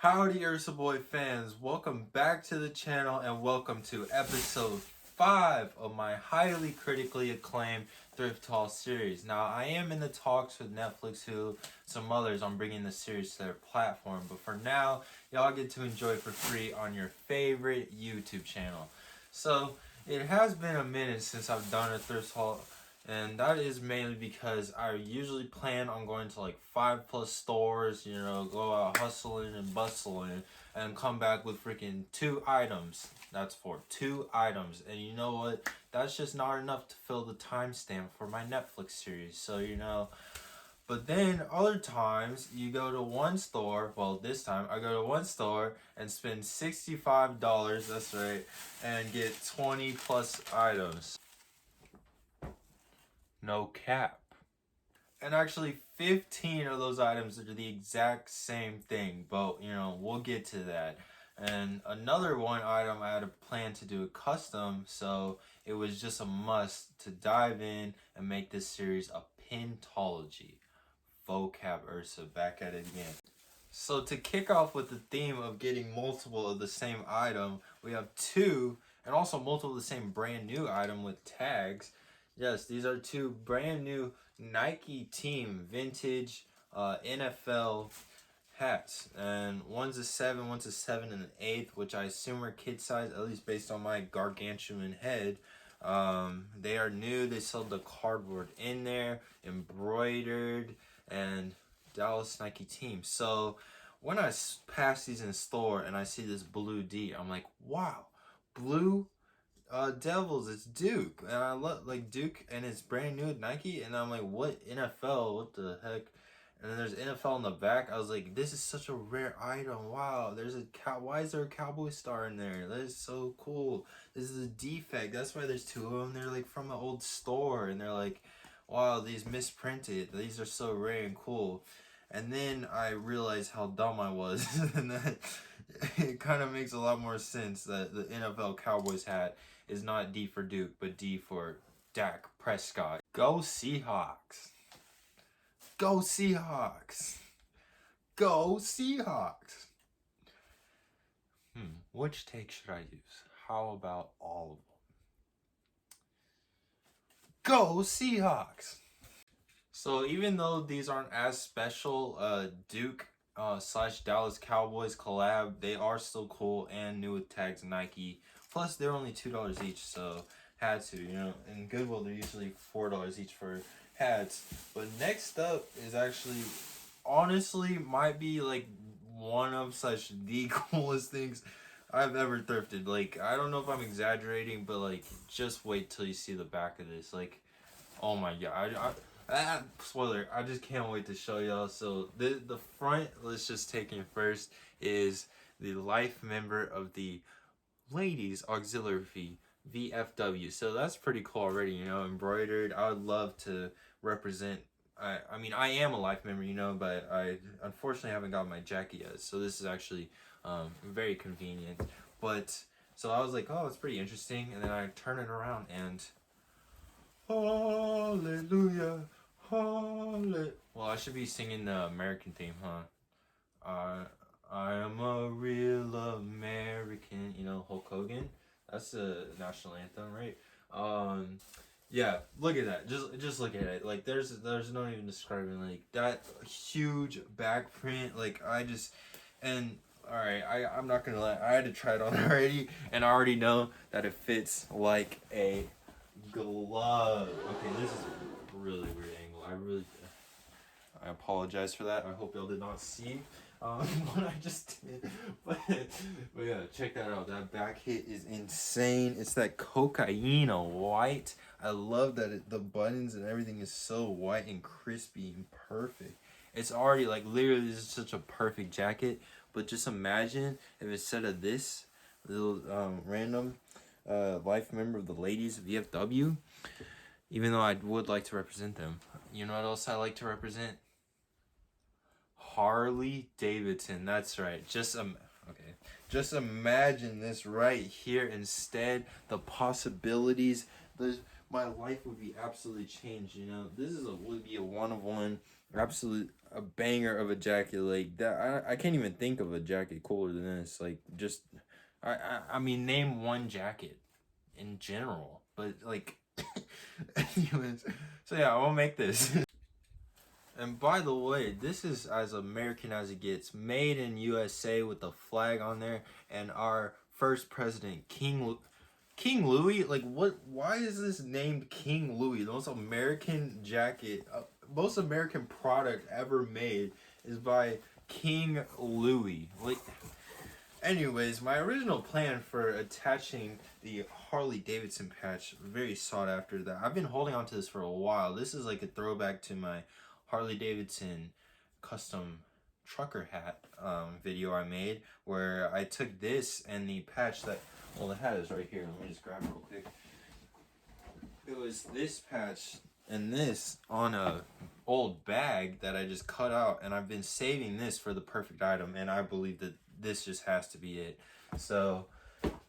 Howdy Ursaboy fans, welcome back to the channel and welcome to episode 5 of my highly critically acclaimed Thrift Haul series. Now I am in the talks with Netflix, some others on bringing the series to their platform, but for now y'all get to enjoy it for free on your favorite YouTube channel. So it has been a minute since I've done a Thrift Haul, and that is mainly because I usually plan on going to like 5+ stores, go out hustling and bustling and come back with freaking 2 items. That's for 2 items. And you know what? That's just not enough to fill the timestamp for my Netflix series. So, but then other times you go to one store, well this time I go to one store and spend $65, that's right, and get 20+ items. No cap. And actually 15 of those items are the exact same thing, but we'll get to that. And another one item I had a plan to do a custom, so it was just a must to dive in and make this series a pintology. Vocab Ursa, back at it again. So to kick off with the theme of getting multiple of the same item, we have 2 and also multiple of the same brand new item with tags. Yes, these are 2 brand new Nike team vintage NFL hats, and one's a 7, one's a 7 and an 8, which I assume are kid size, at least based on my gargantuan head. They are new. They sold the cardboard in there, embroidered, and Dallas Nike team. So when I pass these in the store and I see this blue D, I'm like, wow, blue Devils, it's Duke, and I love like Duke, and it's brand new at Nike, and I'm like, what NFL? What the heck? And then there's NFL in the back. I was like, this is such a rare item. Wow, there's a why is there a cowboy star in there? That is so cool. This is a defect. That's why there's 2 of them. They're like from the old store, and they're like, wow, these misprinted. These are so rare and cool. And then I realized how dumb I was, and that it kind of makes a lot more sense that the NFL Cowboys hat is not D for Duke, but D for Dak Prescott. Go Seahawks! Go Seahawks! Go Seahawks! Which take should I use? How about all of them? Go Seahawks! So even though these aren't as special, Duke / Dallas Cowboys collab, they are still cool and new with tags Nike. Plus, they're only $2 each, so had to, In Goodwill, they're usually $4 each for hats. But next up is actually, honestly, might be like one of / the coolest things I've ever thrifted. Like, I don't know if I'm exaggerating, but like, just wait till you see the back of this. Like, oh my god, spoiler, I just can't wait to show y'all. So the front, let's just take it first, is the life member of the Ladies Auxiliary VFW. So that's pretty cool already, embroidered. I would love to represent, I mean, I am a life member, but I unfortunately haven't got my jacket yet. So this is actually very convenient. But, so I was like, oh, it's pretty interesting. And then I turn it around and, hallelujah, hallelujah. Well, I should be singing the American theme, huh? I am a real American, Hulk Hogan. That's the national anthem, right? Yeah, look at that. Just look at it. Like, there's no even describing, like, that huge back print. Like, and alright, I'm not gonna lie, I had to try it on already, and I already know that it fits like a glove. Okay, this is a really weird angle. I apologize for that. I hope y'all did not see what I just did. But yeah, check that out. That back hit is insane. It's that cocaine white. I love that the buttons and everything is so white and crispy and perfect. It's already like literally this is such a perfect jacket. But just imagine if instead of this little random life member of the Ladies VFW, even though I would like to represent them, you know what else I like to represent? Harley Davidson. That's right. Just imagine this right here instead. The possibilities. My life would be absolutely changed. This would be a one of one. Absolute. a banger of a jacket like that. I can't even think of a jacket cooler than this. Like, just I mean, name one jacket in general, but like, anyways. So yeah, I will make this. And by the way, this is as American as it gets. Made in USA with the flag on there, and our first president, King Louis. Like, what? Why is this named King Louis? The most American jacket, most American product ever made is by King Louis. Like, anyways, my original plan for attaching the Harley Davidson patch, very sought after that. I've been holding on to this for a while. This is like a throwback to my Harley Davidson custom trucker hat video I made, where I took this and the patch that, well, the hat is right here. Let me just grab it real quick. It was this patch and this on a old bag that I just cut out, and I've been saving this for the perfect item, and I believe that this just has to be it. So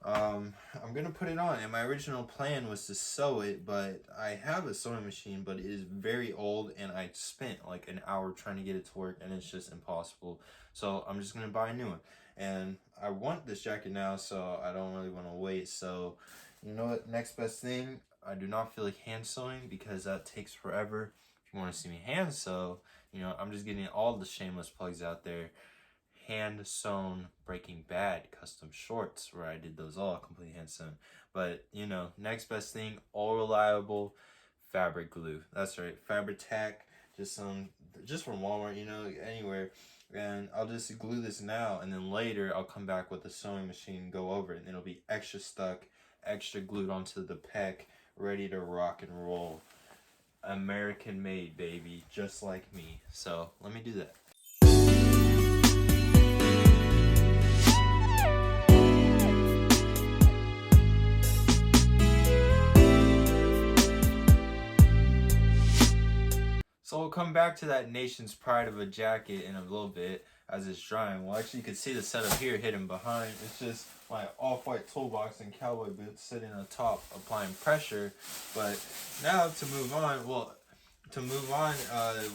I'm gonna put it on, and my original plan was to sew it, but I have a sewing machine, but it is very old, and I spent like an hour trying to get it to work, and it's just impossible. So I'm just gonna buy a new one, and I want this jacket now, so I don't really want to wait. So you know what, next best thing, I do not feel like hand sewing because that takes forever. If you want to see me hand sew, you know, I'm just getting all the shameless plugs out there. Hand sewn Breaking Bad custom shorts, where I did those all completely hand sewn. But you know, next best thing, all reliable fabric glue. That's right, Fabric Tack, just from Walmart, you know, anywhere. And I'll just glue this now, and then later I'll come back with the sewing machine, go over it, and it'll be extra stuck, extra glued onto the pec, ready to rock and roll. American made, baby, just like me. So let me do that. So we'll come back to that nation's pride of a jacket in a little bit as it's drying. Well, actually, you can see the setup here hidden behind. It's just my off-white toolbox and cowboy boots sitting on top, applying pressure. But now to move on,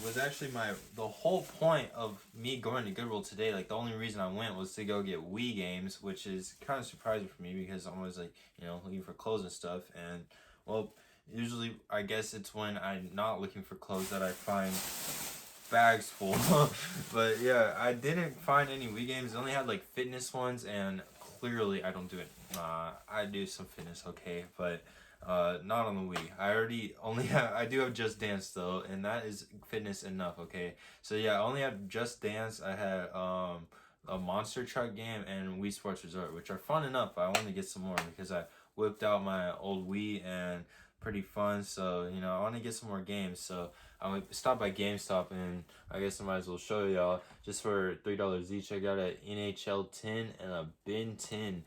was actually the whole point of me going to Goodwill today. Like, the only reason I went was to go get Wii Games, which is kind of surprising for me because I'm always like, you know, looking for clothes and stuff. And well, usually, I guess it's when I'm not looking for clothes that I find bags full. But yeah, I didn't find any Wii Games. I only had like fitness ones, and clearly I don't do it. I do some fitness, okay, but not on the Wii. I do have Just Dance though, and that is fitness enough, okay. So yeah, I only have Just Dance. I had a monster truck game and Wii Sports Resort, which are fun enough. I want to get some more because I whipped out my old Wii and pretty fun. So you know, I want to get some more games. So I stopped by GameStop, and I guess I might as well show y'all. Just for $3 each, I got an NHL 10 and a Ben 10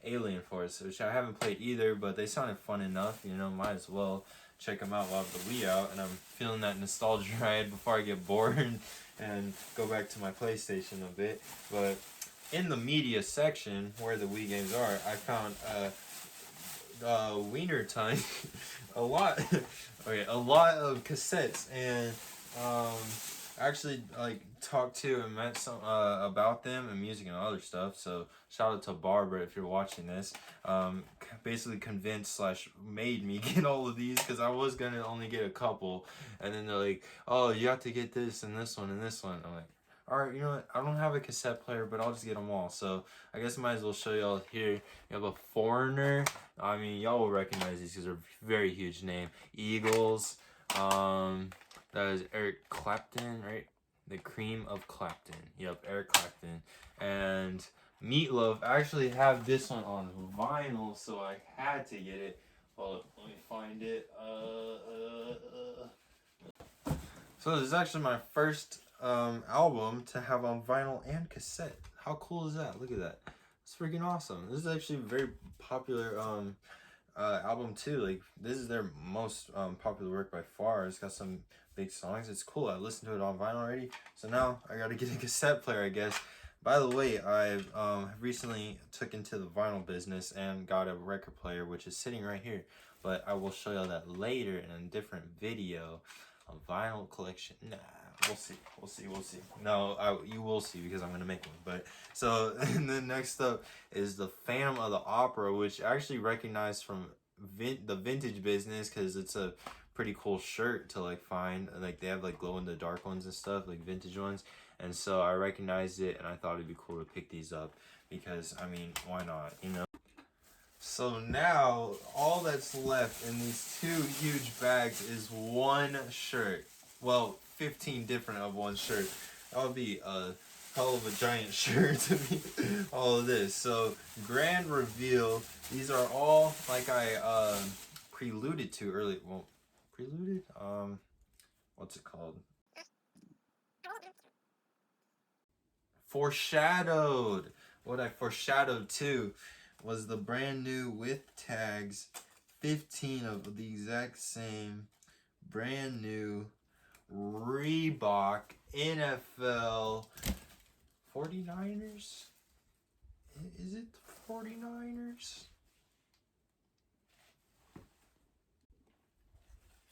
Alien Force, which I haven't played either, but they sounded fun enough. You know, might as well check them out while I have the Wii out, and I'm feeling that nostalgia ride before I get bored and go back to my PlayStation a bit. But in the media section where the Wii games are, I found wiener ton a lot of cassettes, and actually like talked to and met some about them and music and other stuff. So shout out to Barbara if you're watching this. Basically convinced / made me get all of these because I was gonna only get a couple, and then they're like, oh, you have to get this and this one and this one. I'm like, alright, you know what, I don't have a cassette player, but I'll just get them all. So I guess I might as well show y'all here. You have a Foreigner. I mean, y'all will recognize these because they're a very huge name. Eagles. That is Eric Clapton, right? The Cream of Clapton. Yep, Eric Clapton. And Meatloaf. I actually have this one on vinyl, so I had to get it. Hold up, let me find it. So this is actually my first album to have on vinyl and cassette. How cool is that? Look at that. It's freaking awesome. This is actually a very popular album too. Like, this is their most popular work by far. It's got some big songs. It's cool. I listened to it on vinyl already, so now I gotta get a cassette player, I guess. By the way, I've recently took into the vinyl business and got a record player, which is sitting right here, but I will show you that later in a different video. A vinyl collection. Nah, We'll see. No, you will see because I'm gonna make one. But so, and then next up is the Phantom of the Opera, which I actually recognized from the vintage business because it's a pretty cool shirt to like find. Like they have like glow in the dark ones and stuff, like vintage ones. And so I recognized it, and I thought it'd be cool to pick these up because I mean, why not? You know. So now all that's left in these two huge bags is one shirt. Well, 15 different of one shirt. That would be a hell of a giant shirt to be all of this. So grand reveal. These are all like I preluded to earlier. Well, preluded? What's it called? Foreshadowed. What I foreshadowed to was the brand new with tags, 15 of the exact same brand new Reebok NFL 49ers. Is it 49ers?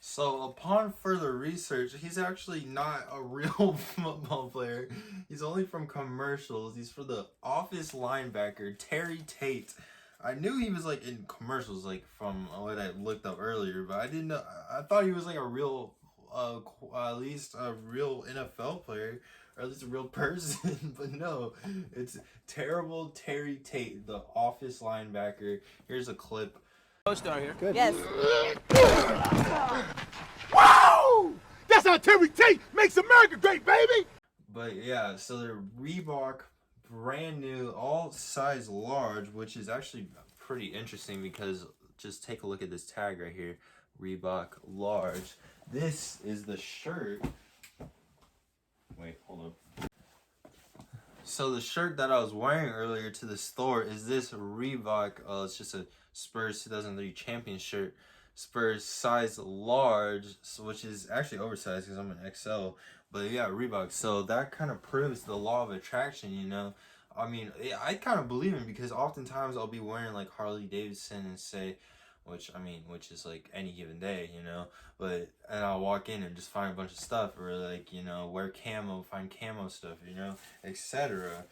So upon further research, he's actually not a real football player. He's only from commercials. He's for the Office linebacker, Terry Tate. I knew he was like in commercials, like from what I looked up earlier, but I didn't know. I thought he was like a real, at least a real NFL player, or at least a real person. But no, it's terrible Terry Tate, the Office linebacker. Here's a clip. Star here. Good. Yes. Wow! That's how Terry Tate makes America great, baby! But yeah, so they're Reebok, brand new, all size large, which is actually pretty interesting because just take a look at this tag right here, Reebok large. This is the shirt. Wait, hold up. So the shirt that I was wearing earlier to the store is this Reebok. It's just a Spurs 2003 champion shirt. Spurs size large, which is actually oversized because I'm an XL. But yeah, Reebok. So that kind of proves the law of attraction, you know. I mean, I kind of believe in because oftentimes I'll be wearing like Harley Davidson and say, which is like any given day, you know. But and I'll walk in and just find a bunch of stuff, or like, you know, wear camo, find camo stuff, you know, etc.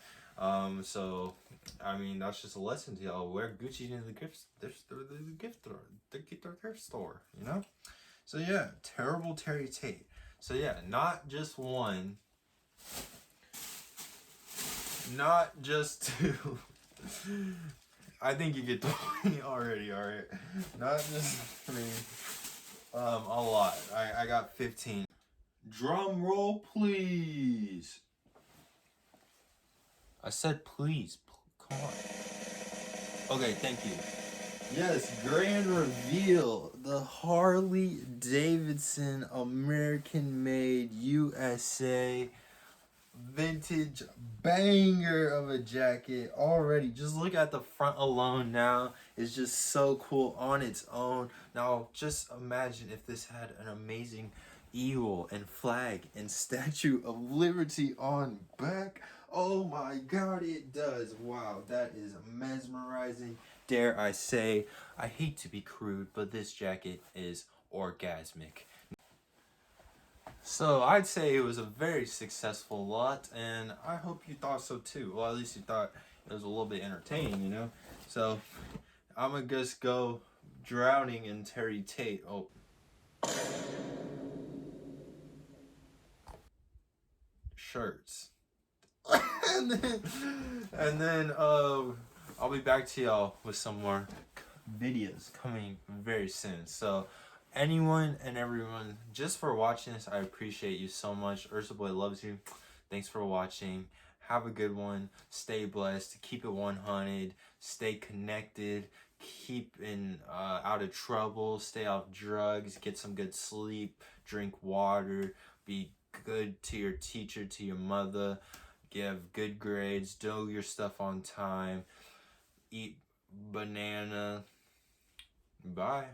So I mean, that's just a lesson to y'all. Wear Gucci in the gift store, you know. So yeah, terrible Terry Tate. So yeah, not just one, not just two. I think you get the point already. All right, not just three. A lot. I got 15. Drum roll, please. I said please. Come on. Okay, thank you. Yes, grand reveal. The Harley Davidson American made USA vintage banger of a jacket already. Just look at the front alone now. It's just so cool on its own. Now just imagine if this had an amazing eagle and flag and Statue of Liberty on back. Oh my god, it does. Wow, that is mesmerizing. Dare I say, I hate to be crude, but this jacket is orgasmic. So I'd say it was a very successful lot, and I hope you thought so too. Well, at least you thought it was a little bit entertaining, you know? So I'm gonna just go drowning in Terry Tate. Oh. Shirts. and then I'll be back to y'all with some more videos coming very soon. So anyone and everyone, just for watching this, I appreciate you so much. Ursaboy loves you. Thanks for watching. Have a good one. Stay blessed. Keep it 100. Stay connected. Keep out of trouble. Stay off drugs. Get some good sleep. Drink water. Be good to your teacher, to your mother. Give good grades. Do your stuff on time. Eat banana. Bye.